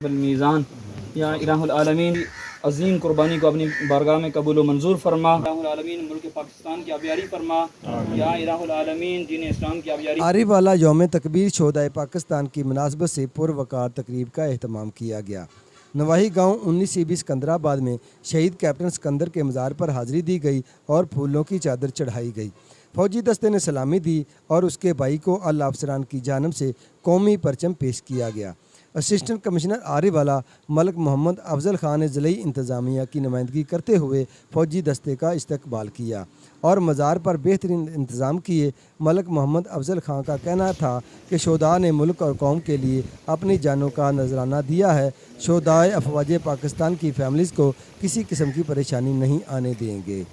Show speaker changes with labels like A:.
A: मीज़ान या इलाहुल आलमीन अजीम कुर्बानी को अपनी बारगाह में कबूल मंजूर फरमा। इलाहुल आलमीन मुल्क पाकिस्तान की आबियारी फरमा। या इलाहुल आलमीन दीन इस्लाम की आबियारी।
B: आरिवाला यौम तकबीर शोहदाए पाकिस्तान की मुनासबत से पुरवकार तकरीब का अहतमाम किया गया। नवाही गाँव 19 सिकंदराबाद में शहीद कैप्टन सिकंदर के मज़ार पर हाज़िरी दी गई और फूलों की चादर चढ़ाई गई। फौजी दस्ते ने सलामी दी और उसके भाई को अल अफसरान की जानब से कौमी परचम पेश किया गया। असिस्टेंट कमिश्नर आरिवाला मलिक मोहम्मद अफजल ख़ान ने ज़िले इंतज़ामिया की नुमाइंदगी करते हुए फ़ौजी दस्ते का इस्तकबाल किया और मज़ार पर बेहतरीन इंतज़ाम किए। मलिक मोहम्मद अफजल ख़ान का कहना था कि शोहदा ने मुल्क और कौम के लिए अपनी जानों का नजराना दिया है। शोहदाए अफवाज पाकिस्तान की फैमिलीज़ को किसी किस्म की परेशानी नहीं आने देंगे।